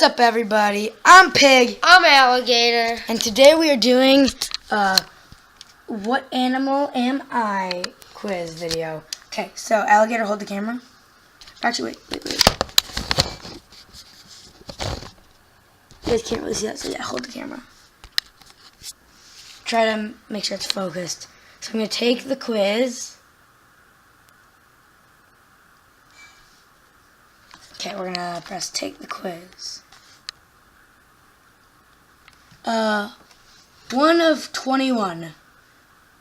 up, everybody? I'm Pig. I'm Alligator. And today we are doing What Animal Am I quiz video. Okay, so Alligator, hold the camera. Actually, wait. You guys can't really see that, so yeah, hold the camera. Try to make sure it's focused. So I'm going to take the quiz. Okay, we're going to press take the quiz. 1 of 21.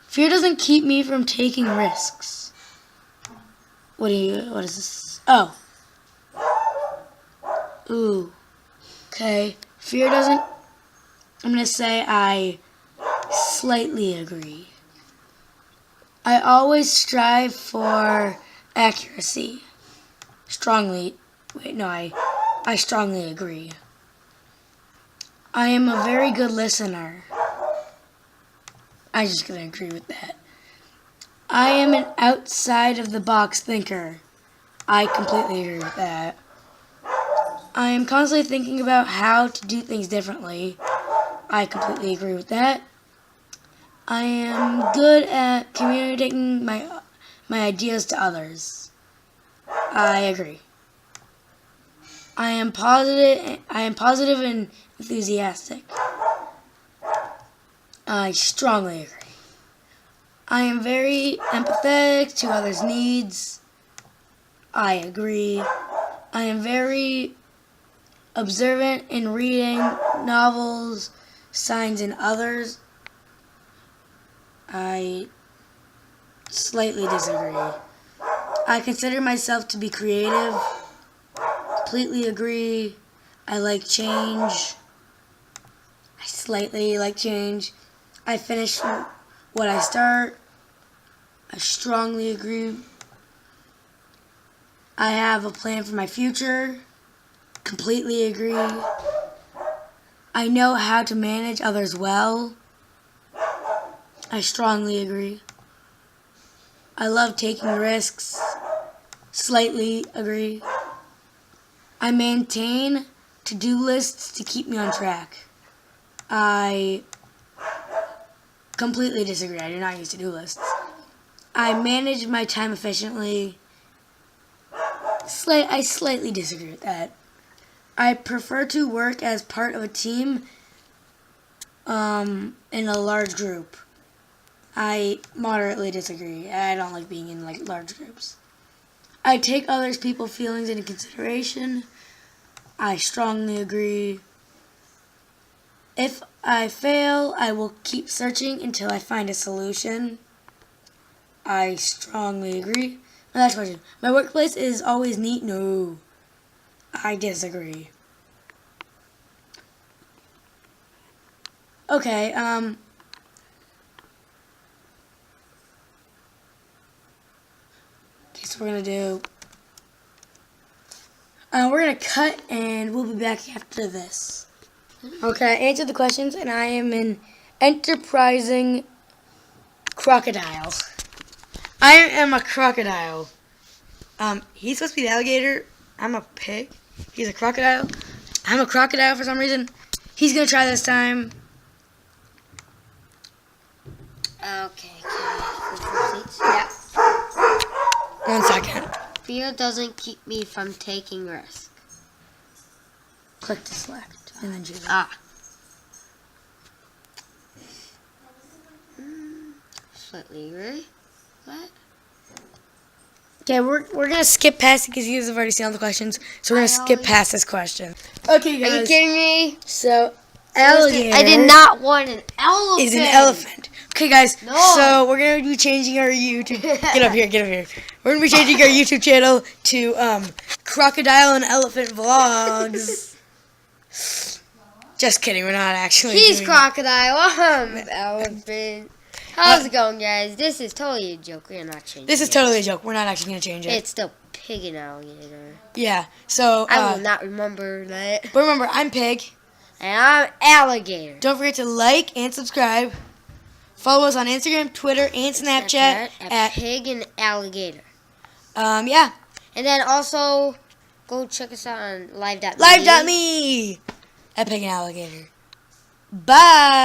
Fear doesn't keep me from taking risks. What is this? Oh. Ooh. Okay. Fear doesn't, I'm going to say I slightly agree. I always strive for accuracy. I strongly agree. I am a very good listener. I'm just going to agree with that. I am an outside of the box thinker. I completely agree with that. I am constantly thinking about how to do things differently. I completely agree with that. I am good at communicating my ideas to others. I agree. I am positive and enthusiastic. I strongly agree. I am very empathetic to others' needs. I agree. I am very observant in reading novels, signs, and others. I slightly disagree. I consider myself to be creative. Completely agree. I like change. I slightly like change. I finish what I start. I strongly agree. I have a plan for my future. Completely agree. I know how to manage others well. I strongly agree. I love taking risks. Slightly agree. I maintain to-do lists to keep me on track. I completely disagree. I do not use to-do lists. I manage my time efficiently. I slightly disagree with that. I prefer to work as part of a team in a large group. I moderately disagree. I don't like being in large groups. I take others people's feelings into consideration. I strongly agree. If I fail, I will keep searching until I find a solution. I strongly agree. My last question. My workplace is always neat? No. I disagree. Okay, so we're gonna cut and we'll be back after this. Okay, I answered the questions and I am an enterprising crocodile. I am a crocodile. He's supposed to be the alligator. I'm a pig. He's a crocodile. I'm a crocodile for some reason. He's gonna try this time. Okay, yeah. 1 second. Fear doesn't keep me from taking risks. Click to select and then choose. Slightly agree. What? Okay, we're gonna skip past it because you guys have already seen all the questions. So we're gonna skip past this question. Okay, guys. Are you kidding me? So alligator. I did not want an elephant. Is an elephant. Okay, guys. No. So we're gonna be changing our YouTube. Get up here. We're gonna be changing our YouTube channel to Crocodile and Elephant Vlogs. Just kidding. We're not actually. He's doing crocodile. I'm elephant. How's it going, guys? This is totally a joke. We're not changing. This is totally a joke. We're not actually gonna change it. It's still Pig and Alligator. Yeah. So I will not remember that. But remember, I'm Pig. And I'm Alligator. Don't forget to like and subscribe. Follow us on Instagram, Twitter, and Snapchat at Pig and Alligator. Yeah. And then also Go check us out on live.me. Live.me. Epic Alligator. Bye.